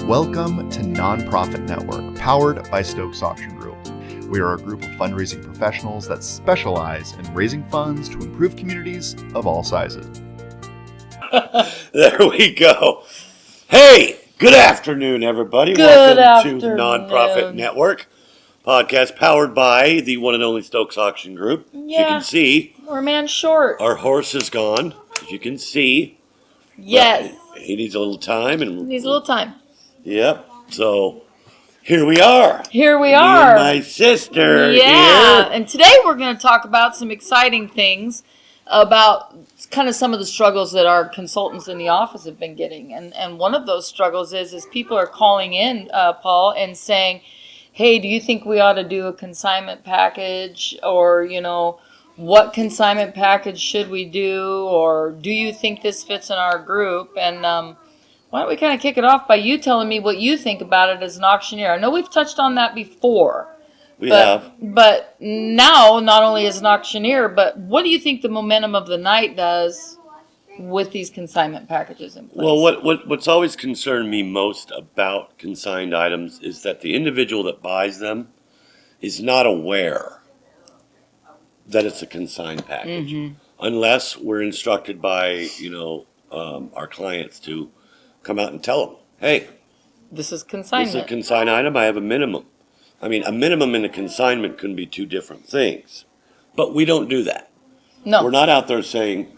Welcome to Nonprofit Network, powered by Stokes Auction Group. We are a group of fundraising professionals that specialize in raising funds to improve communities of all sizes. There we go. Hey, good afternoon, everybody. Welcome to Nonprofit Network, podcast powered by the one and only Stokes Auction Group. Yeah, as you can see, we're a man short. our horse is gone. As you can see, Yes, he needs a little time. needs a little time. Yep. So here we are. Here we Me are. and my sister. Yeah, Here. and today we're going to talk about some exciting things about kind of some of the struggles that our consultants in the office have been getting. And one of those struggles is people are calling in, Paul, and saying, hey, do you think we ought to do a consignment package? Or, you know, what consignment package should we do? Or do you think this fits in our group? And why don't we kind of kick it off by you telling me what you think about it as an auctioneer? I know we've touched on that before. We have. But now, not only as an auctioneer, but what do you think the momentum of the night does with these consignment packages in place? Well, what's always concerned me most about consigned items is that the individual that buys them is not aware that it's a consigned package, unless we're instructed by our clients to come out and tell them, hey, This is this is consignment. a consigned item. I have a minimum. I mean, a minimum and a consignment can be two different things, but we don't do that. No. We're not out there saying,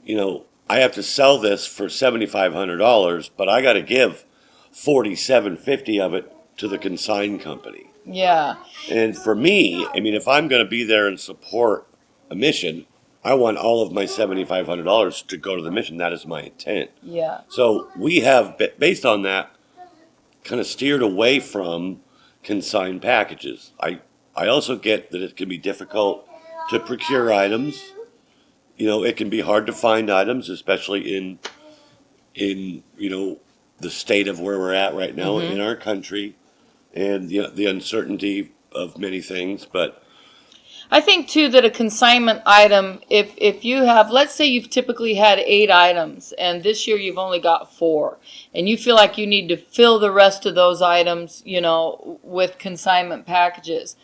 I have to sell this for $7,500, but I got to give $4,750 of it to the consigned company. Yeah. And for me, I mean, if I'm going to be there and support a mission, I want all of my $7,500 to go to the mission. That is my intent. Yeah. So we have, based on that, kind of steered away from consigned packages. I also get that it can be difficult to procure items. It can be hard to find items, especially in the state of where we're at right now in our country, and the uncertainty of many things. But I think, too, that a consignment item, if you have, let's say you've typically had 8 items, and this year you've only got 4, and you feel like you need to fill the rest of those items, with consignment packages.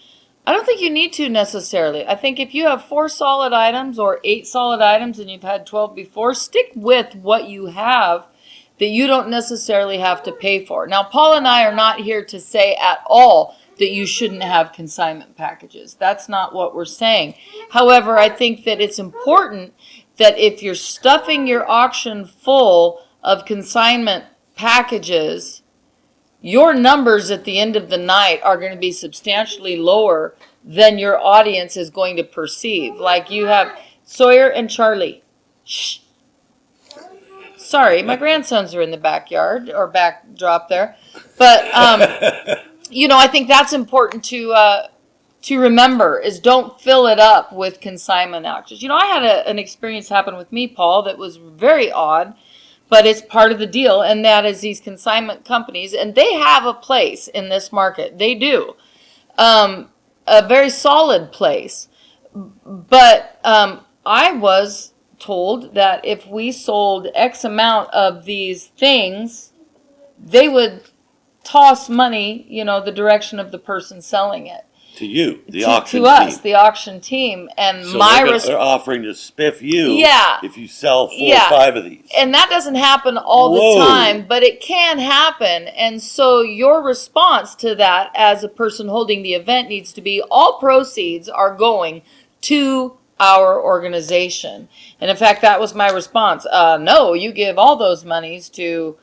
I don't think you need to necessarily. I think if you have 4 solid items or 8 solid items and you've had 12 before, stick with what you have that you don't necessarily have to pay for. Now, Paul and I are not here to say at all that you shouldn't have consignment packages. That's not what we're saying. However, I think that it's important that if you're stuffing your auction full of consignment packages, your numbers at the end of the night are going to be substantially lower than your audience is going to perceive. Like you have Sawyer and Charlie. Shh. Sorry, my grandsons are in the backyard or backdrop there. But I think that's important to remember is don't fill it up with consignment auctions. I had an experience happen with me, Paul, that was very odd, but it's part of the deal, and that is these consignment companies, and they have a place in this market. They do. A very solid place. But I was told that if we sold X amount of these things, they would toss money, the direction of the person selling it. to you, the auction to us, team. the auction team, and So my they're offering to spiff you Yeah. if you sell 4 Yeah. or 5 of these. And that doesn't happen all Whoa. the time, but it can happen. And so your response to that as a person holding the event needs to be all proceeds are going to our organization. And in fact, that was my response. No, you give all those monies to,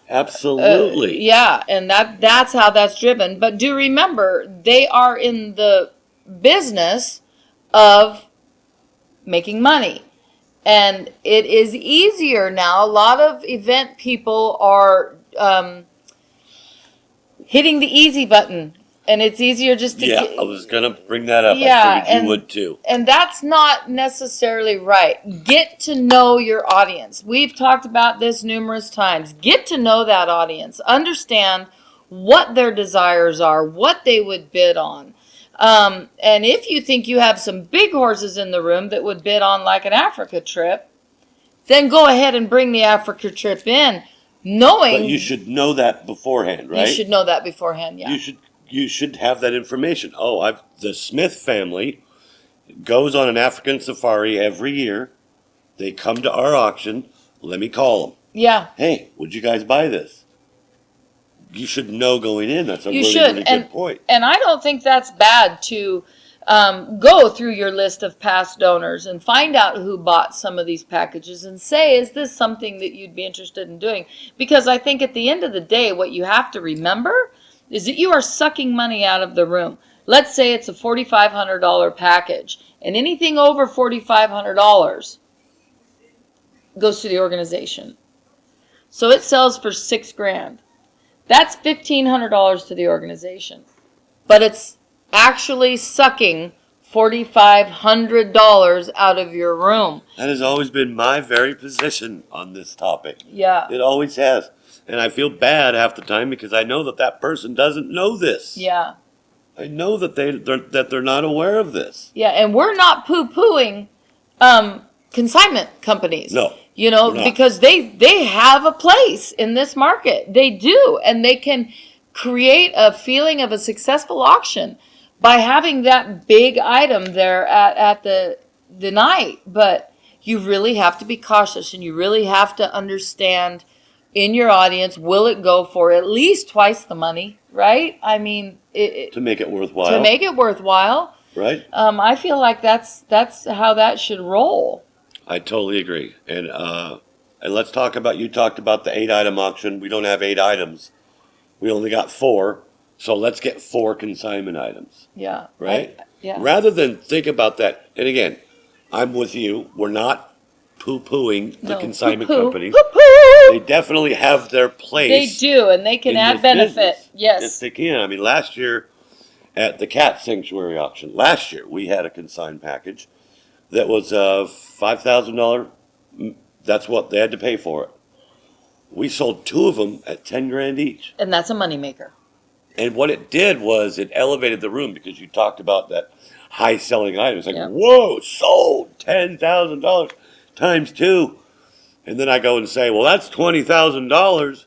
Absolutely. yeah, and that's how that's driven. But do remember, they are in the business of making money. And it is easier now. A lot of event people are hitting the easy button. And it's easier just to I was going to bring that up. Yeah, I figured and- you would too. And that's not necessarily right. Get to know your audience. We've talked about this numerous times. Get to know that audience. Understand what their desires are, what they would bid on. And if you think you have some big horses in the room that would bid on like an Africa trip, then go ahead and bring the Africa trip in. knowing. But you should know that beforehand, right? You should know that beforehand, yeah. You should have that information. Oh, the Smith family goes on an African safari every year. They come to our auction. Let me call them. Yeah. Hey, would you guys buy this? You should know going in. That's a really good point. And I don't think that's bad to go through your list of past donors and find out who bought some of these packages and say, is this something that you'd be interested in doing? Because I think at the end of the day, what you have to remember is that you are sucking money out of the room. Let's say it's a $4,500 package, and anything over $4,500 goes to the organization. So it sells for $6,000. That's $1,500 to the organization. But it's actually sucking $4,500 out of your room. That has always been my very position on this topic. Yeah. It always has. And I feel bad half the time because I know that person doesn't know this. Yeah. I know that they're not aware of this. Yeah, and we're not poo-pooing consignment companies. No. You know, because they have a place in this market. They do, and they can create a feeling of a successful auction by having that big item there at the night. But you really have to be cautious, and you really have to understand in your audience, will it go for at least twice the money, right? I mean, to make it worthwhile. To make it worthwhile. Right. I feel like that's how that should roll. I totally agree. And let's talk about, you talked about the 8-item auction. We don't have 8 items. We only got 4. So let's get 4 consignment items. Yeah. Right? Yeah. Rather than think about that. And again, I'm with you. We're not poo-pooing the consignment companies. Poo-poo. They definitely have their place. They do, and they can add benefit. Business. Yes. Yes, they can. I mean, last year at the cat sanctuary auction, we had a consigned package that was $5,000. That's what they had to pay for it. We sold 2 of them at $10,000 each. And that's a moneymaker. And what it did was it elevated the room because you talked about that high selling item. It's like, Yep. Whoa, sold $10,000 times 2. And then I go and say, well, that's $20,000.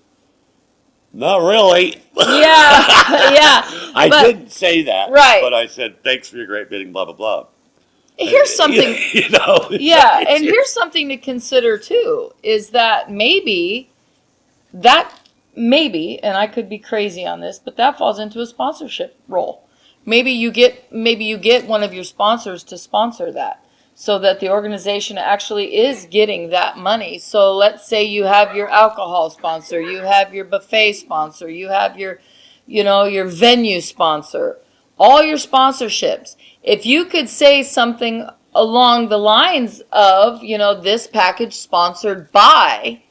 Not really. Yeah, yeah. I didn't say that. Right. But I said, thanks for your great bidding, blah, blah, blah. Here's something. You know. Yeah, and here's something to consider too, is that maybe, and I could be crazy on this, but that falls into a sponsorship role. Maybe you get one of your sponsors to sponsor that, so that the organization actually is getting that money. So let's say you have your alcohol sponsor, you have your buffet sponsor, you have your venue sponsor, all your sponsorships. If you could say something along the lines of, this package sponsored by,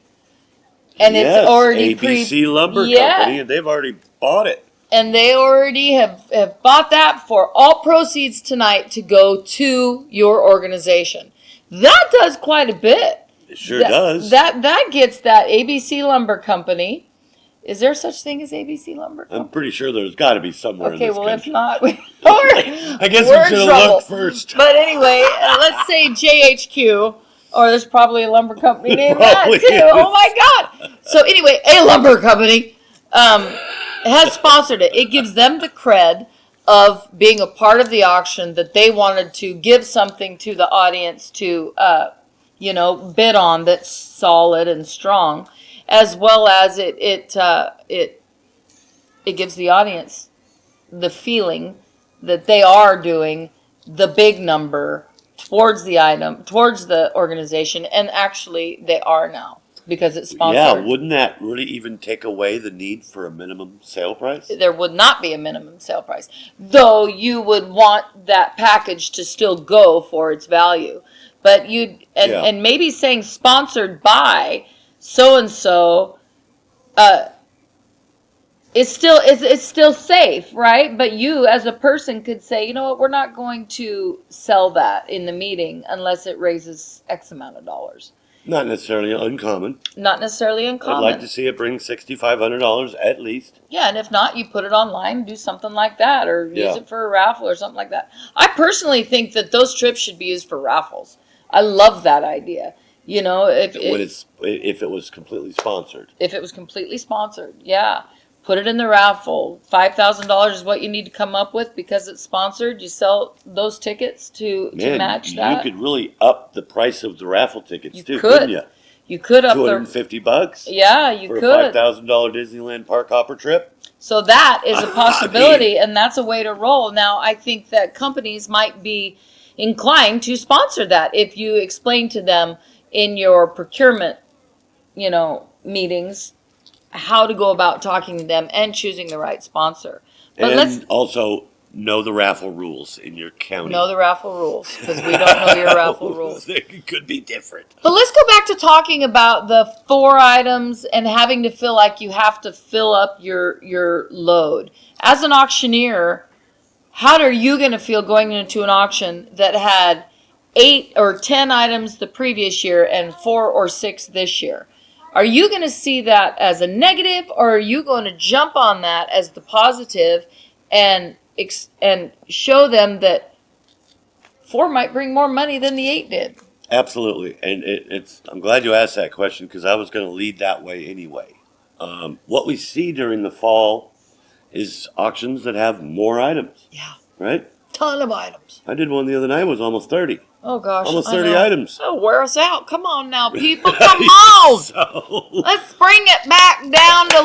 and yes, it's already ABC Lumber Company, and they've already bought it. And they already have bought that for all proceeds tonight to go to your organization. That does quite a bit. It sure does. That gets that ABC Lumber Company. Is there such thing as ABC Lumber Company? I'm pretty sure there's got to be somewhere in this country. If not, I guess we should have looked first. But anyway, let's say JHQ, or there's probably a lumber company named that too. Is. Oh my God! So anyway, a lumber company has sponsored it. It gives them the cred of being a part of the auction, that they wanted to give something to the audience to, bid on that's solid and strong, as well as it gives the audience the feeling that they are doing the big number towards the item, towards the organization, and actually they are now because it's sponsored. Yeah, wouldn't that really even take away the need for a minimum sale price? There would not be a minimum sale price, though you would want that package to still go for its value. But and maybe saying sponsored by so and so, it's still safe, right? But you as a person could say, you know what, we're not going to sell that in the meeting unless it raises X amount of dollars. Not necessarily uncommon. Not necessarily uncommon. I'd like to see it bring $6,500 at least. Yeah, and if not, you put it online, do something like that, or use it for a raffle or something like that. I personally think that those trips should be used for raffles. I love that idea. You know, if it was completely sponsored. If it was completely sponsored, yeah. Put it in the raffle. $5,000 is what you need to come up with because it's sponsored. You sell those tickets to match that. You could really up the price of the raffle tickets too, could. couldn't you? You could up $250. Yeah, you for could. a $5,000 Disneyland park hopper trip. So that is a possibility, and that's a way to roll. Now, I think that companies might be inclined to sponsor that if you explain to them in your procurement, meetings, how to go about talking to them and choosing the right sponsor. But and also know the raffle rules in your county. Know the raffle rules, because we don't know your raffle rules. It could be different. But let's go back to talking about the 4 items and having to feel like you have to fill up your load. As an auctioneer, how are you going to feel going into an auction that had 8 or 10 items the previous year and 4 or 6 this year? Are you going to see that as a negative, or are you going to jump on that as the positive and show them that 4 might bring more money than the 8 did? Absolutely, and I'm glad you asked that question because I was going to lead that way anyway. What we see during the fall is auctions that have more items. Yeah. Right? Ton of items. I did one the other night. It was almost 30. Oh, gosh. Almost 30 items. Oh, wear us out. Come on now, people. Come on. Let's bring it back down to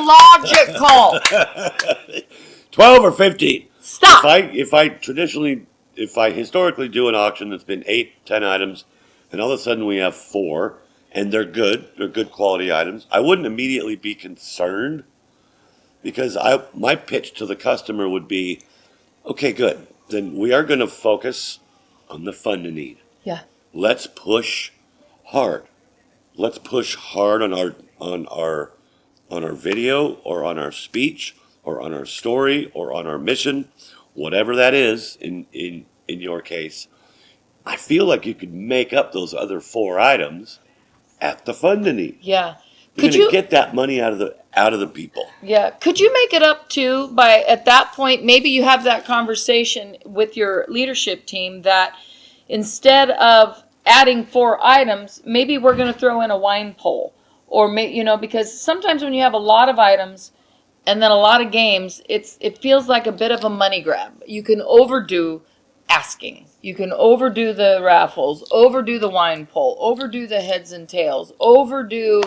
logical. 12 or 15. Stop. If I historically do an auction that's been 8, 10 items, and all of a sudden we have 4, and they're good quality items, I wouldn't immediately be concerned because my pitch to the customer would be, okay, good. Then we are going to focus on the fund and need. Yeah. Let's push hard. Let's push hard on our video or on our speech or on our story or on our mission, whatever that is in your case. I feel like you could make up those other 4 items at the fund and need. Yeah. You're going to get that money out of the people. Yeah. Could you make it up too by, at that point, maybe you have that conversation with your leadership team that instead of adding 4 items, maybe we're going to throw in a wine pole, or because sometimes when you have a lot of items and then a lot of games, it feels like a bit of a money grab. You can overdo asking. You can overdo the raffles, overdo the wine pole, overdo the heads and tails, overdo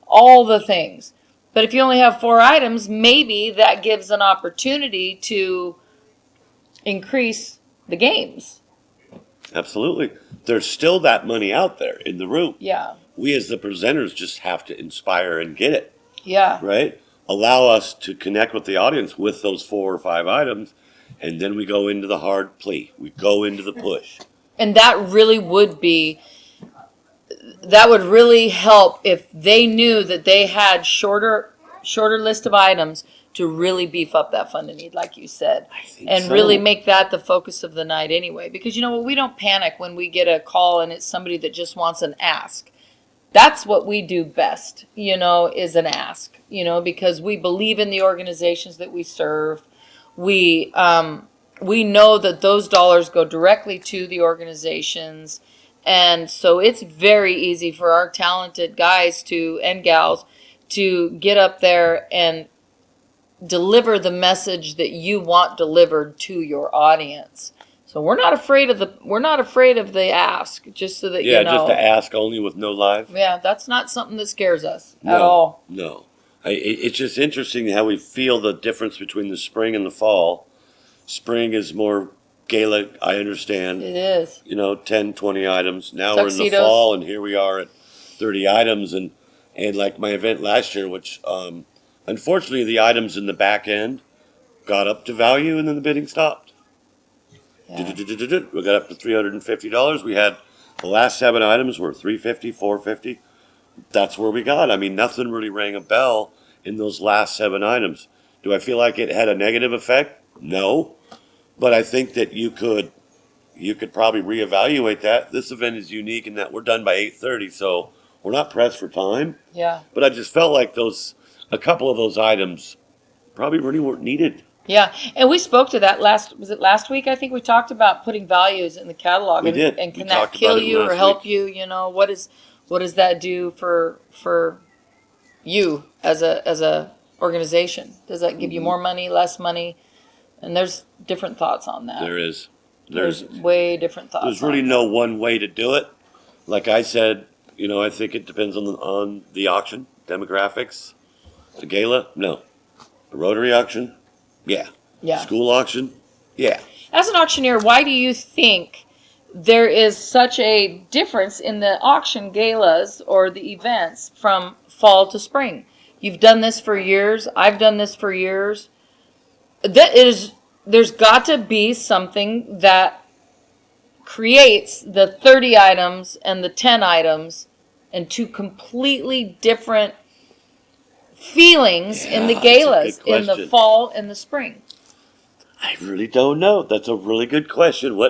all the things. But if you only have 4 items, maybe that gives an opportunity to increase the games. Absolutely. There's still that money out there in the room. Yeah. We as the presenters just have to inspire and get it. Yeah. Right? Allow us to connect with the audience with those 4 or 5 items, and then we go into the hard plea. We go into the push. And that would really help if they knew that they had shorter list of items to really beef up that fund and need, like you said, and really make that the focus of the night anyway. Because we don't panic when we get a call and it's somebody that just wants an ask. That's what we do best, is an ask, because we believe in the organizations that we serve. We know that those dollars go directly to the organizations. And so it's very easy for our talented guys and gals to get up there and deliver the message that you want delivered to your audience. So we're not afraid of the ask, just so that you know. Yeah, just to ask only with no live. Yeah, that's not something that scares us at all. No. It's just interesting how we feel the difference between the spring and the fall. Spring is more gala, I understand. It is. 10, 20 items. Now Tuxedos. We're in the fall, and here we are at 30 items. And like my event last year, which unfortunately the items in the back end got up to value, and then the bidding stopped. Yeah. We got up to $350. We had the last 7 items were $350, $450. That's where we got. Nothing really rang a bell in those last 7 items. Do I feel like it had a negative effect? No. But I think that you could probably reevaluate that. This event is unique in that we're done by 8:30, so we're not pressed for time. Yeah. But I just felt like a couple of those items probably really weren't needed. Yeah, and we spoke to that was it last week? I think we talked about putting values in the catalog. We did. And can We that talked kill about it you or last help week. you? What does that do for you as a organization? Does that give you more money, less money? And there's different thoughts on that. There is. There's way different thoughts. There's really no one way to do it. Like I said, I think it depends on the auction, demographics. The gala, no. The Rotary auction, yeah. Yeah. School auction, yeah. As an auctioneer, why do you think there is such a difference in the auction galas or the events from fall to spring? You've done this for years. I've done this for years. There's got to be something that creates the 30 items and the 10 items and two completely different feelings in the galas in the fall and the spring. I really don't know. That's a really good question.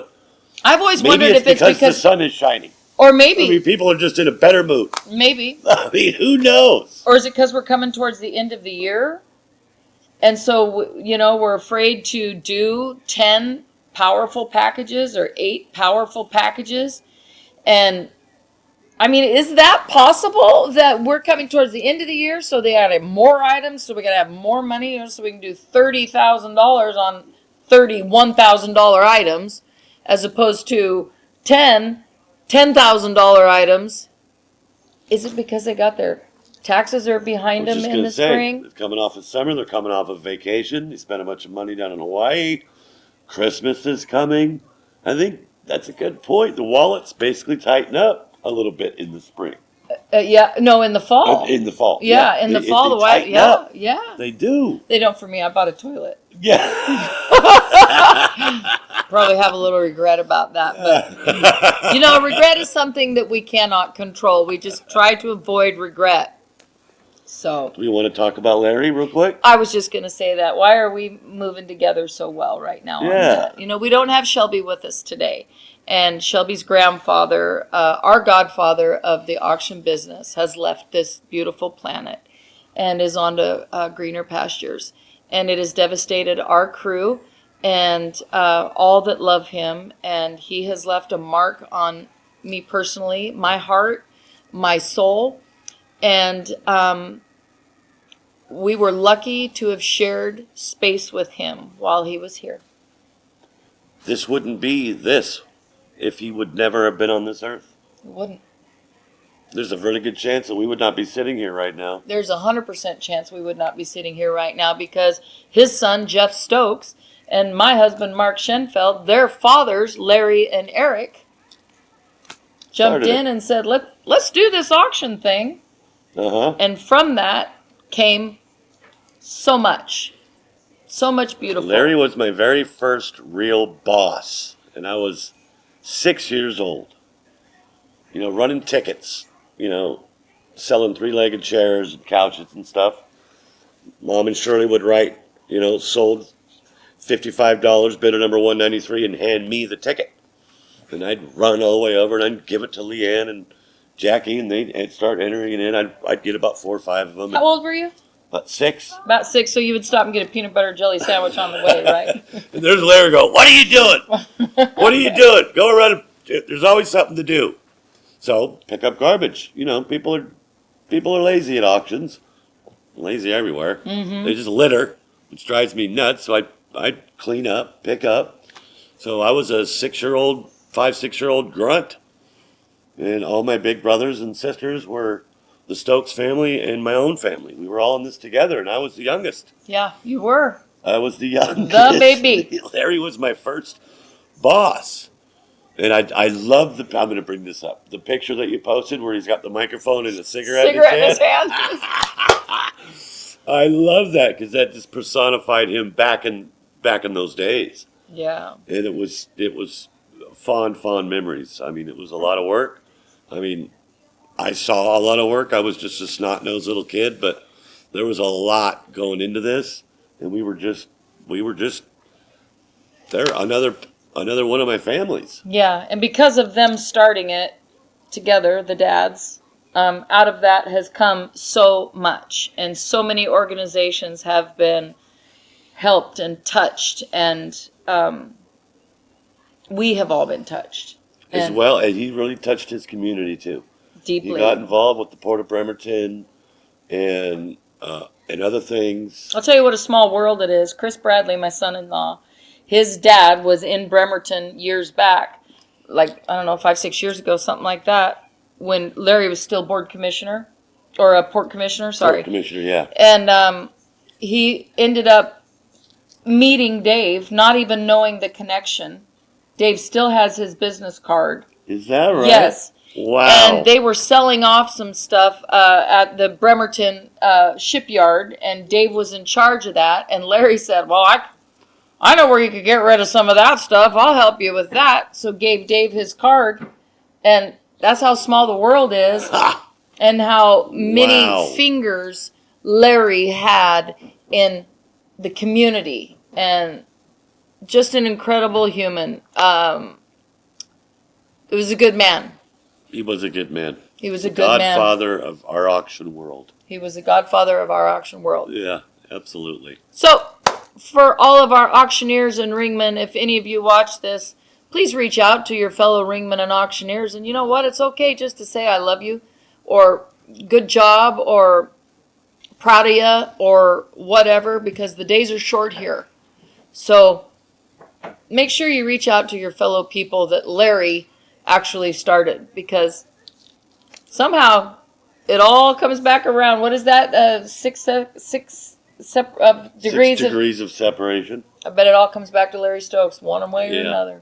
I've always Maybe wondered if it's because the sun is shining. Or maybe people are just in a better mood. Maybe. Who knows? Or is it because we're coming towards the end of the year? And so, we're afraid to do 10 powerful packages or 8 powerful packages. And, is that possible that we're coming towards the end of the year, so they got to have more items, so we got to have more money, so we can do $30,000 on $31,000 items, as opposed to $10,000 items? Is it because they got their taxes are behind them in the spring? They're coming off of summer. They're coming off of vacation. They spent a bunch of money down in Hawaii. Christmas is coming. I think that's a good point. The wallets basically tighten up a little bit in the spring. In the fall. In the fall. Yeah, in the fall. They tighten up. Yeah. They do. They don't for me. I bought a toilet. Yeah. Probably have a little regret about that. But, regret is something that we cannot control. We just try to avoid regret. So. Do you want to talk about Larry real quick? I was just going to say that. Why are we moving together so well right now? Yeah. On that? We don't have Shelby with us today. And Shelby's grandfather, our godfather of the auction business, has left this beautiful planet and is on to greener pastures. And it has devastated our crew and all that love him. And he has left a mark on me personally, my heart, my soul. And we were lucky to have shared space with him while he was here. This wouldn't be this if he would never have been on this earth. It wouldn't. There's a really good chance that we would not be sitting here right now. There's 100% chance we would not be sitting here right now because his son, Jeff Stokes, and my husband, Mark Schenfeld, their fathers, Larry and Eric, jumped in and said, let's do this auction thing. Uh-huh. And from that came so much beautiful. Larry was my very first real boss, and I was 6 years old. Running tickets, selling 3-legged chairs and couches and stuff. Mom and Shirley would write, sold $55, bidder number 193, and hand me the ticket. And I'd run all the way over and I'd give it to Leanne and Jackie, and they'd start entering it in. I'd get about 4 or 5 of them. How old were you? About 6. About 6, so you would stop and get a peanut butter jelly sandwich on the way, right? And there's Larry go, "What are you doing? What are you doing? Go around. There's always something to do." So pick up garbage. People are lazy at auctions. Lazy everywhere. Mm-hmm. They just litter, which drives me nuts. So I'd clean up, pick up. So I was a 6-year-old, 5-6-year-old grunt, and all my big brothers and sisters were the Stokes family and my own family. We were all in this together, and I was the youngest. Yeah, you were. I was the youngest. The baby. Larry was my first boss. And I love I'm going to bring this up. The picture that you posted where he's got the microphone and a cigarette in his hand. I love that because that just personified him back in those days. Yeah. And it was fond memories. It was a lot of work. I saw a lot of work. I was just a snot-nosed little kid, but there was a lot going into this, and we were just there. Another one of my families. Yeah, and because of them starting it together, the dads, out of that has come so much, and so many organizations have been helped and touched, and we have all been touched. As well, and he really touched his community too. Deeply. He got involved with the Port of Bremerton and other things. I'll tell you what a small world it is. Chris Bradley, my son-in-law, his dad was in Bremerton years back, like, I don't know, 5-6 years ago, something like that, when Larry was still board commissioner, or a port commissioner, sorry. Port commissioner, yeah. And he ended up meeting Dave, not even knowing the connection. Dave still has his business card. Is that right? Yes. Wow. And they were selling off some stuff at the Bremerton shipyard, and Dave was in charge of that. And Larry said, well, I know where you could get rid of some of that stuff. I'll help you with that. So gave Dave his card, and that's how small the world is, and how many fingers Larry had in the community, and just an incredible human. It was a good man. He was a good man. He was a good man. Godfather of our auction world. He was a godfather of our auction world. Yeah, absolutely. So, for all of our auctioneers and ringmen, if any of you watch this, please reach out to your fellow ringmen and auctioneers. And you know what? It's okay just to say I love you, or good job, or proud of you, or whatever, because the days are short here. So, make sure you reach out to your fellow people that Larry actually started, because somehow it all comes back around. What is that? 6 degrees of separation. I bet it all comes back to Larry Stokes, one way or another.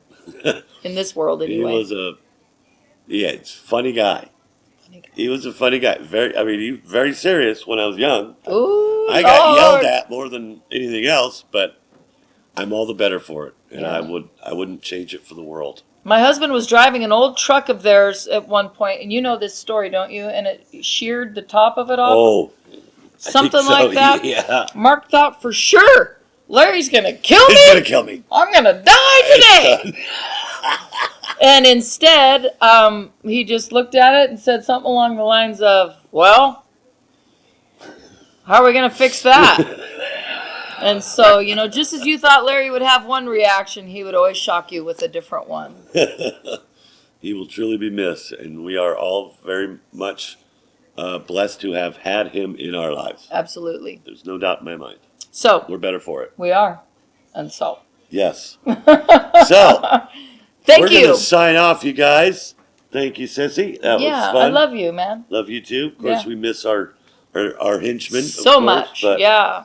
In this world, anyway. He was it's funny guy. He was a funny guy. He was very serious when I was young. Ooh, I got yelled at more than anything else, but I'm all the better for it, and I wouldn't change it for the world. My husband was driving an old truck of theirs at one point, and you know this story, don't you? And it sheared the top of it off. Oh, something so, like that. Yeah. Mark thought for sure, Larry's gonna kill me. He's gonna kill me. I'm gonna die today. And instead, he just looked at it and said something along the lines of, "Well, how are we gonna fix that?" And so, just as you thought Larry would have one reaction, he would always shock you with a different one. He will truly be missed, and we are all very much blessed to have had him in our lives. Absolutely. There's no doubt in my mind. So, we're better for it. We are. And so. Yes. So, we're going to sign off, you guys. Thank you, Sissy. That was fun. I love you, man. Love you, too. Of course, we miss our henchmen. So much, but, yeah.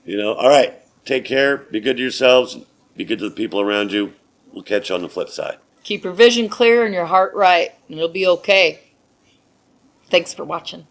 All right. Take care. Be good to yourselves. Be good to the people around you. We'll catch you on the flip side. Keep your vision clear and your heart right, and it'll be okay. Thanks for watching.